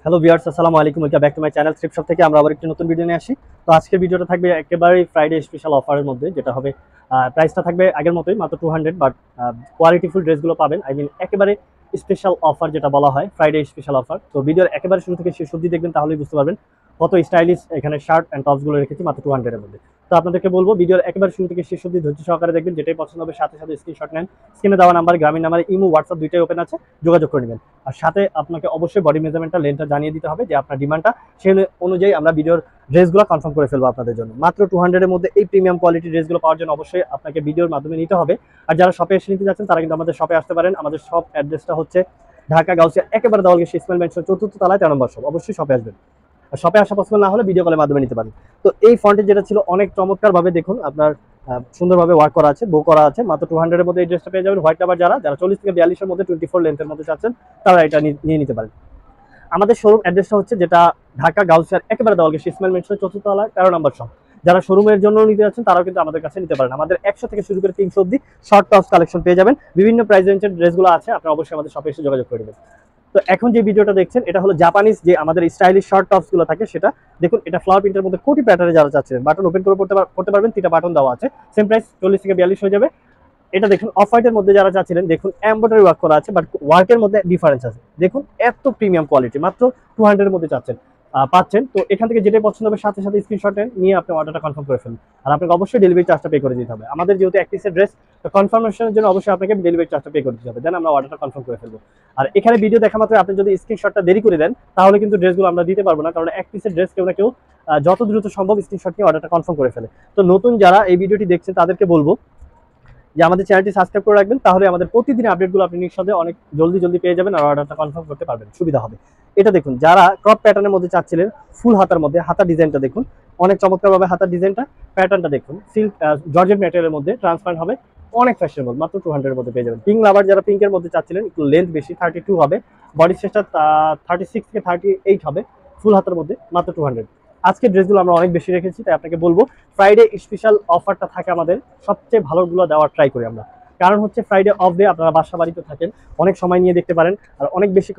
Hello viewers, আসসালামু আলাইকুম। Welcome back to my channel thrift shop থেকে আমরা আবার একটি নতুন ভিডিও নিয়ে আসি। তো আজকের ভিডিওটা থাকবে একেবারেই ফ্রাইডে স্পেশাল অফারের মধ্যে, যেটা হবে প্রাইসটা থাকবে আগের মতোই মাত্র 200, বাট কোয়ালিটিফুল ড্রেসগুলো পাবেন। আই মিন একেবারে স্পেশাল অফার যেটা বলা হয়, ফ্রাইডে স্পেশাল অফার। তো ভিডিওর একেবারে শুরু থেকে শেষ অবধি দেখবেন, তাহলেই বুঝতে পারবেন কত স্টাইলিশ এখানে শার্ট অ্যান্ড টপসগুলো রেখেছি মাত্র 200 এর মধ্যে। তো আপনাদেরকে বলবো ভিডিওর একেবারে শুরু থেকে শেষ অবধি ধৈর্য সহকারে দেখবেন, যেটাই পছন্দ হবে সাথে সাথে স্ক্রিনশট নেন। স্ক্রিনে দেওয়া নাম্বার, গ্রামীণ নাম্বার, ইমো, হোয়াটসঅ্যাপ দুইটাই ওপেন আছে, যোগাযোগ করে নেবেন। আর সাথে আপনাকে অবশ্যই বডি মেজারমেন্টটা, লেন্থটা জানিয়ে দিতে হবে যে আপনার ডিমান্ডটা, সেই অনুযায়ী আমরা ভিডিওর ড্রেসগুলো কনফার্ম করে ফেলবো আপনাদের জন্য। মাত্র 200 এর মধ্যে এই প্রিমিয়াম কোয়ালিটির ড্রেসগুলো পাওয়ার জন্য অবশ্যই আপনাকে ভিডিওর মাধ্যমে নিতে হবে। আর যারা শপে এসে নিতে যাচ্ছেন তারা কিন্তু আমাদের শপে আসতে পারেন। আমাদের শপ অ্যাড্রেসটা হচ্ছে ঢাকা গাউসিয়া একেবারে দেওয়ালগেট ইসমাইল মেনশন 4th তলায় 13 নম্বর শপ। অবশ্যই শপে আসবেন। আর শপে আসা পসিবল না হলে ভিডিও কলের মাধ্যমে নিতে পারেন। তো এই ফন্টে যেটা ছিল অনেক চমৎকার ভাবে দেখুন, আপনার সুন্দরভাবে ওয়ার্ক করা আছে, বো করা আছে। মাত্র 200 এর মধ্যে এই ড্রেসটা পেয়ে যাবেন। হোয়াইট কালার যারা যারা 40 থেকে 42 এর মধ্যে 24 লেন্থের মধ্যে চাচ্ছেন, তারা এটা নিয়ে নিতে পারেন। আমাদের শোরুম অ্যাড্রেসটা হচ্ছে যেটা ঢাকা গাউসিয়ার একেবারে দেওয়ালগেট ইসমাইল মেনশন 4th তলায় 13 নম্বর শপ। যারা শোরুমের জন্য নিতে যাচ্ছেন তারাও কিন্তু আমাদের কাছে নিতে পারেন। আমাদের 100 থেকে শুরু করে 300 অব্দি শর্ট টপস কালেকশন পেয়ে যাবেন। বিভিন্ন প্রাইস রেঞ্জের ড্রেসগুলো আছে, আপনারা অবশ্যই আমাদের শপে এসে যোগাযোগ করে দেবেন। তো এখন যে ভিডিওটা দেখছেন এটা হলো জাপানিজ যে আমাদের স্টাইলিশ শর্ট টপস গুলো থাকে, সেটা দেখুন। এটা ফ্লাওয়ার প্রিন্টের মধ্যে কোটি প্যাটার্নে যারা চাচ্ছেন, বাটন ওপেন করে পড়তে পারবেন। 3টা বাটন দেওয়া আছে, সেম প্রাইস 40 থেকে 42 হয়ে যাবে। এটা দেখুন অফ হোয়াইটের মধ্যে যারা চাচ্ছিলেন, দেখুন এমব্রয়ডারি ওয়ার্ক করা আছে, বাট ওয়ার্কের মধ্যে ডিফারেন্স আছে। দেখুন এত প্রিমিয়াম কোয়ালিটি, মাত্র 200 এর মধ্যে পাচ্ছেন। তো এখান থেকে যেটাই পছন্দ হবে সাথে সাথে স্ক্রিনশট নিয়ে আপনি অর্ডারটা কনফার্ম করে ফেলুন। আর আপনাকে অবশ্যই ডেলিভারি চার্জটা পে করে দিতে হবে। আমাদের যেহেতু এক পিসের ড্রেস, তো কনফার্মেশনের জন্য অবশ্যই আপনাকে ডেলিভারি চার্জটা পে করে দিতে হবে, দেন আমরা অর্ডারটা কনফার্ম করে ফেলবো। আর এখানে ভিডিও দেখা মাত্র আপনি যদি স্ক্রিনশটটা দেরি করে দেন, তাহলে কিন্তু ড্রেসগুলো আমরা দিতে পারবো না, কারণ এক পিসের ড্রেস কেউ না কেউ যত দ্রুত সম্ভব স্ক্রিনশট নিয়ে অর্ডারটা কনফার্ম করে ফেলে। তো নতুন যারা এই ভিডিওটি দেখছেন তাদেরকে বলবো যে আমাদের চ্যানেলটি সাবস্ক্রাইব করে রাখবেন, তাহলে আমাদের প্রতিদিন আপডেটগুলো আপনি নিঃসন্দেহে অনেক জলদি পেয়ে যাবেন আর অর্ডারটা কনফার্ম করতে পারবেন, সুবিধা হবে। এটা দেখুন, যারা ক্রপ প্যাটার্নের মধ্যে চাচ্ছিলেন, ফুল হাতার মধ্যে, হাতার ডিজাইনটা দেখুন অনেক চমৎকারভাবে, হাতার ডিজাইনটা, প্যাটার্নটা দেখুন, সিল্ক জর্জেট ম্যাটেরিয়ালের মধ্যে ট্রান্সপারেন্ট হবে, অনেক ফ্যাশনেবল। মাত্র 200 এর মধ্যে পেয়ে যাবেন। পিঙ্ক লাভার যারা পিঙ্কের মধ্যে চাচ্ছিলেন, একটু লেন্থ বেশি 32 হবে, বডি সাইজটা 36 থেকে 38 হবে, ফুল হাতার মধ্যে মাত্র 200। আজকে ড্রেসগুলো আমরা অনেক বেশি রেখেছি, তাই আপনাকে বলবো ফ্রাইডে স্পেশাল অফারটা থাকে আমাদের, সবচেয়ে ভালোগুলো দেওয়ার ট্রাই করি আমরা। কারণ হচ্ছে ফ্রাইডে অফ ডে, আপনারা বাসা বাড়িতে থাকেন, অনেক সময় নিয়ে দেখতে পারেন আর অনেক বেশি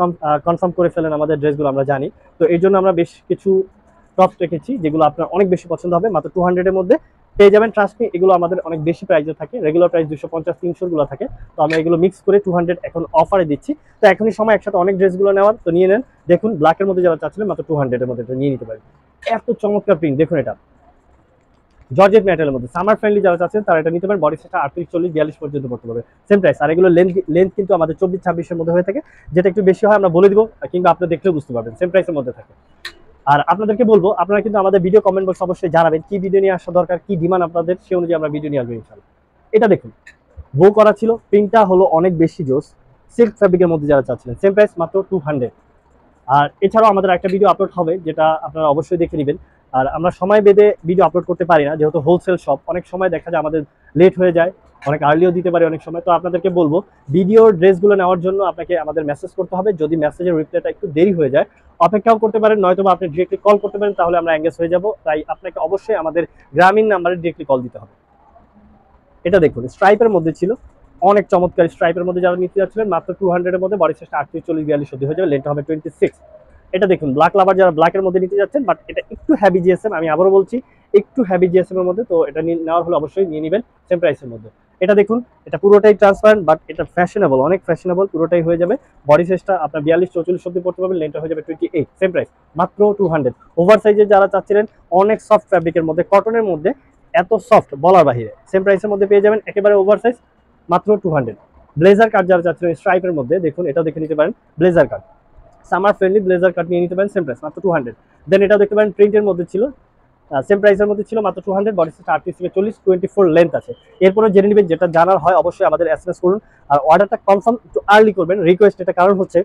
কনফার্ম করে ফেলেন আমাদের ড্রেসগুলো, আমরা জানি। তো এই জন্য আমরা বেশ কিছু টপস রেখেছি যেগুলো আপনার অনেক বেশি পছন্দ হবে, মাত্র 200 এর মধ্যে পেয়ে যাবেন। ট্রাস্ট মি, এগুলো আমাদের অনেক বেশি প্রাইসে থাকে, রেগুলার প্রাইস 250-300 গুলো থাকে। তো আমরা এগুলো মিক্স করে 200 এখন অফারে দিচ্ছি। তো এখনই সময় একসাথে অনেক ড্রেসগুলো নেওয়ার, তো নিয়ে নেন। দেখুন ব্ল্যাকের মধ্যে যারা চাচ্ছিলেন, মাত্র 200 এর মধ্যে নিয়ে নিতে পারেন। এত চমৎকার প্রিন্ট দেখুন, এটা জর্জেট ম্যাটেরিয়ালের মধ্যে সামার ফ্রেন্ডলি যারা চাচ্ছেন তারা এটা নিতে পারেন। বডি সাইজটা 38, 40, 42 পর্যন্ত পড়তে পারবে, সেম প্রাইস। আর এগুলো লেন্থ কিন্তু আমাদের 24-26 এর মধ্যে হয়ে থাকে, যেটা একটু বেশি হয় আমরা বলে দিব, কিংবা আপনি দেখলেও বুঝতে পারবেন, সেম প্রাইসের মধ্যে থাকে। আর আপনাদেরকে বলবো, আপনারা কিন্তু আমাদের ভিডিও কমেন্ট বক্সে অবশ্যই জানাবেন কি ভিডিও নিয়ে আসা দরকার, কি ডিমান্ড আপনাদের, সেই অনুযায়ী আমরা ভিডিও নিয়ে আসবো ইনশাআল্লাহ। এটা দেখুন, বো করা ছিল, প্রিন্টটা হলো অনেক বেশি জোস, সিল্ক ফ্যাব্রিকের মধ্যে যারা চাচ্ছিলেন, সেম প্রাইস মাত্র 200। আর এছাড়াও আমাদের একটা ভিডিও আপলোড হবে, যেটা আপনারা অবশ্যই দেখে নেবেন। আর আমরা সময় বেঁধে ভিডিও আপলোড করতে পারি না, যেহেতু হোলসেল শপ, অনেক সময় দেখা যায় আমাদের লেট হয়ে যায়, অনেক আর্লিও দিতে পারি অনেক সময়। তো আপনাদেরকে বলবো ভিডিওর ড্রেসগুলো নেওয়ার জন্য আপনাকে আমাদের মেসেজ করতে হবে। যদি মেসেজের রিপ্লাইটা একটু দেরি হয়ে যায়, অপেক্ষাও করতে পারেন, নয়তো আপনি ডিরেক্টলি কল করতে পারেন, তাহলে আমরা এঙ্গেজ হয়ে যাব। তাই আপনাকে অবশ্যই আমাদের গ্রামীণ নাম্বারে ডিরেক্টলি কল দিতে হবে। এটা দেখুন স্ট্রাইপের মধ্যে ছিল, অনেক চমৎকার স্ট্রাইপের মধ্যে যারা নিতে যাচ্ছিলেন, মাত্র 200 এর মধ্যে, বডি সাইজটা 38, 40, 42 হয়ে যাবে, লেন্থ হবে 26। এটা দেখুন ব্ল্যাক লাভার যারা ব্ল্যাকের মধ্যে নিতে যাচ্ছেন, বাট এটা একটু হ্যাভি জিএসএম, আমি আবারও বলছি একটু হ্যাভি জিএসএম এর মধ্যে, তো এটা নেওয়ার হলে অবশ্যই নিয়ে নেবেন সেম প্রাইসের মধ্যে। এটা দেখুন, এটা পুরোটাই ট্রান্সপারেন্ট, বাট এটা ফ্যাশনেবল, অনেক ফ্যাশনেবল, পুরোটাই হয়ে যাবে। বডি সাইজটা আপনার 42, 44 অব্দি পড়তে পারবেন, লেন্থটা হয়ে যাবে 28, সেম প্রাইস মাত্র 200। ওভার সাইজে যারা চাচ্ছিলেন, অনেক সফট ফ্যাব্রিকের মধ্যে, কটনের মধ্যে, এত সফট বলার বাহিরে, সেম প্রাইসের মধ্যে পেয়ে যাবেন, একেবারে ওভার সাইজ মাত্র 200। ব্লেজার কাট যারা চাচ্ছিলেন স্ট্রাইপের মধ্যে, দেখুন এটাও দেখে নিতে পারেন, ব্লেজার কাট, সামার ফ্রেন্ডলি ব্লেজার কাট নিয়ে নিতে পারেন, সেম প্রাইস মাত্র 200। দেন এটাও দেখতে পারেন প্রিন্টের মধ্যে ছিল, সেম প্রাইসের মধ্যে ছিল, মাত্র 200, বডি সাইজ 38 থেকে 40, 24 লেন্থ আছে। এরপরে জেনে নেবেন, যেটা জানার হয় অবশ্যই আমাদের এসএমএস করুন। আর অর্ডারটা কনফার্ম একটু আর্লি করবেন, রিকোয়েস্ট এটা, কারণ হচ্ছে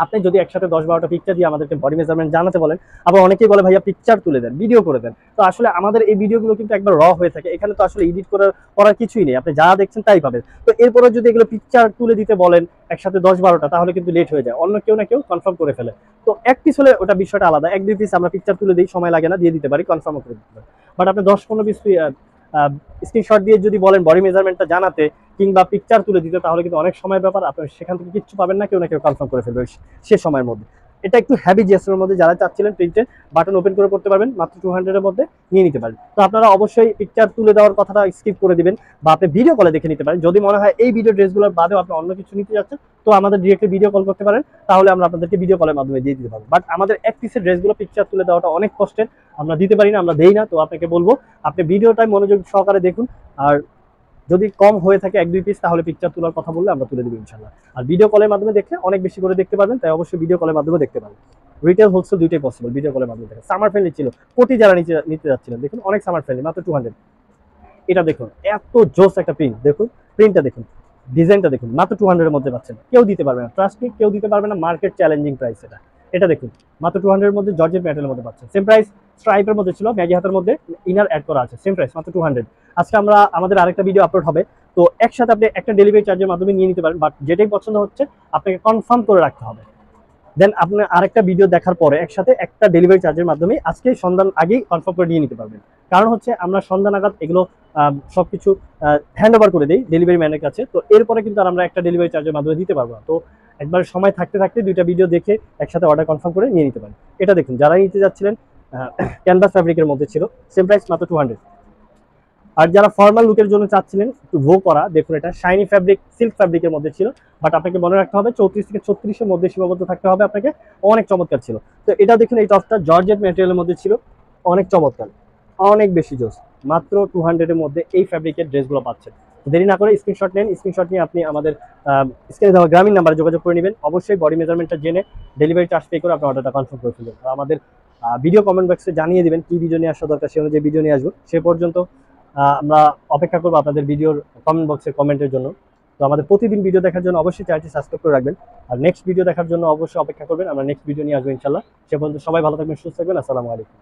আপনি যদি একসাথে 10-12টা পিকচার দিয়ে আমাদেরকে বডি মেজারমেন্ট জানাতে বলেন, আবার অনেকেই বলে ভাইয়া পিকচার তুলে দেন, ভিডিও করে দেন। তো আসলে আমাদের এই ভিডিওগুলো কিন্তু একবার র হয়ে থাকে, এখানে তো আসলে এডিট করার কিছুই নেই, আপনি যা দেখছেন তাই পাবেন। তো এরপরে যদি এগুলো পিকচার তুলে দিতে বলেন একসাথে 10-12টা, তাহলে কিন্তু লেট হয়ে যায়, অন্য কেউ না কেউ কনফার্ম করে ফেলে। তো এক পিস হলে ওটা বিষয়টা আলাদা, 1-2 পিস আমরা পিকচার তুলে দিই, সময় লাগে না, দিয়ে দিতে পারি, কনফার্মও করে দিতে পারি। বাট আপনি 10-15 পিস স্ক্রিনশট দিয়ে যদি বলেন বডি মেজারমেন্টটা জানাতে, কিংবা পিকচার তুলে দিতে, তাহলে কিন্তু অনেক সময় ব্যাপার, আপনি সেখান থেকে কিচ্ছু পাবেন না, কেউ না কেউ কনফার্ম করে ফেলবে সে সময়ের মধ্যে। এটা একটু হ্যাভি জিএসএম এর মধ্যে যারা চাচ্ছিলেন প্রিন্টের বাটন ওপেন করে পড়তে পারবেন, মাত্র 200 এর মধ্যে নিয়ে নিতে পারেন। তো আপনারা অবশ্যই পিকচার তুলে দেওয়ার কথাটা স্কিপ করে দিবেন, বা আপনি ভিডিও কলে দেখে নিতে পারেন। যদি মনে হয় এই ভিডিও ড্রেসগুলোর বাদেও আপনি অন্য কিছু নিতে যাচ্ছেন, তো আমাদের ডিরেক্টলি ভিডিও কল করতে পারেন, তাহলে আমরা আপনাদেরকে ভিডিও কলের মাধ্যমে দিয়ে দিতে পারবো। বাট আমাদের এক পিসের ড্রেসগুলো পিকচার তুলে দেওয়াটা অনেক কষ্টের, আমরা দিতে পারি না, আমরা দেই না। তো আপনাকে বলবো আপনি ভিডিওটাই মনোযোগ সহকারে দেখুন, আর যদি কম হয়ে থাকে 1-2 পিস, তাহলে পিকচার তোলার কথা বললে আমরা তুলে দেবো ইনশাল্লাহ। আর ভিডিও কলের মাধ্যমে দেখলে অনেক বেশি করে দেখতে পারবেন, তাই অবশ্যই ভিডিও কলের মাধ্যমে দেখতে পারেন। রিটেল হোলসেল দুইটাই পসিবল ভিডিও কলের মাধ্যমে দেখে। সামার ফ্রেন্ডলি ছিল, কোটি যারা নিতে যাচ্ছিলেন, দেখুন অনেক সামার ফ্রেন্ডলি, মাত্র 200। এটা দেখুন এত জোস একটা প্রিন্ট, দেখুন প্রিন্টটা দেখুন, ডিজাইনটা দেখুন, মাত্র 200 এর মধ্যে পাচ্ছেন। কেউ দিতে পারবে না, ট্রাস্ট মি, কেউ দিতে পারবে না, মার্কেট চ্যালেঞ্জিং প্রাইস এটা। এটা দেখুন মাত্র 200 এর মধ্যে জর্জেট ম্যাটেরিয়ালের মধ্যে পাচ্ছেন। সেম প্রাইস স্ট্রাইপের মধ্যে ছিল, ম্যাগি হাতের মধ্যে ইনার অ্যাড করা আছে, সেম প্রাইস মাত্র 200। আজকে আমাদের আরেকটা ভিডিও আপলোড হবে, তো একসাথে আপনি একটা ডেলিভারি চার্জের মাধ্যমে নিয়ে নিতে পারেন, বাট যেটাই পছন্দ হচ্ছে আপনাকে কনফার্ম করে রাখতে হবে। দেন আপনি আরেকটা ভিডিও দেখার পরে একসাথে একটা ডেলিভারি চার্জের মাধ্যমে আজকে সন্ধ্যার আগেই কনফার্ম করে নিয়ে নিতে পারবেন। কারণ হচ্ছে আমরা সন্ধ্যা নাগাদ এগুলো সবকিছু হ্যান্ড ওভার করে দিই ডেলিভারি ম্যানের কাছে, তো এরপরে কিন্তু আর আমরা একটা ডেলিভারি চার্জের মাধ্যমে দিতে পারবো না। তো একবার সময় থাকতে থাকতে দুইটা ভিডিও দেখে একসাথে অর্ডার কনফার্ম করে নিয়ে নিতে পারেন। এটা দেখুন যারা নিতে যাচ্ছিলেন ক্যানভাস ফ্যাব্রিকের মধ্যে ছিল, সেম প্রাইস মাত্র 200। আর যারা ফর্মাল লুকের জন্য চাচ্ছিলেন একটু ভো করা, দেখুন এটা শাইনি ফ্যাব্রিক সিল্ক ফ্যাব্রিকের মধ্যে ছিল, বাট আপনাকে মনে রাখতে হবে 34 থেকে 36 এর মধ্যে সীমাবদ্ধ থাকতে হবে আপনাকে। অনেক চমৎকার ছিল। তো এটা দেখুন এই টপটা জর্জেট ম্যাটেরিয়ালের মধ্যে ছিল, অনেক চমৎকার, অনেক বেশি জোস। মাত্র 200 এর মধ্যে এই ফ্যাব্রিকের ড্রেসগুলো পাচ্ছেন। দেরি না করে স্ক্রিনশট নেন, স্ক্রিনশট নিয়ে আপনি আমাদের স্ক্রিনে দেওয়া গ্রামীণ নাম্বারে যোগাযোগ করে নেবেন। অবশ্যই বডি মেজারমেন্টটা জেনে ডেলিভারি চার্জ পে করে আপনি অর্ডারটা কনফার্ম করে ফেলবেন। আমাদের ভিডিও কমেন্ট বক্সে জানিয়ে দিবেন কি ভিডিও নিয়ে আসা দরকার, সে অনুযায়ী ভিডিও নিয়ে আসবো। সে পর্যন্ত আমরা অপেক্ষা করবো আপনাদের ভিডিওর কমেন্ট বক্সে কমেন্টের জন্য। তো আমাদের প্রতিদিন ভিডিও দেখার জন্য অবশ্যই চ্যানেলটি সাবস্ক্রাইব করে রাখবেন, আর নেক্সট ভিডিও দেখার জন্য অবশ্যই অপেক্ষা করবেন। আমরা নেক্সট ভিডিও নিয়ে আসবো ইনশাল্লাহ। সে পর্যন্ত সবাই ভালো থাকবেন, সুস্থ থাকবেন। আসসালামু আলাইকুম।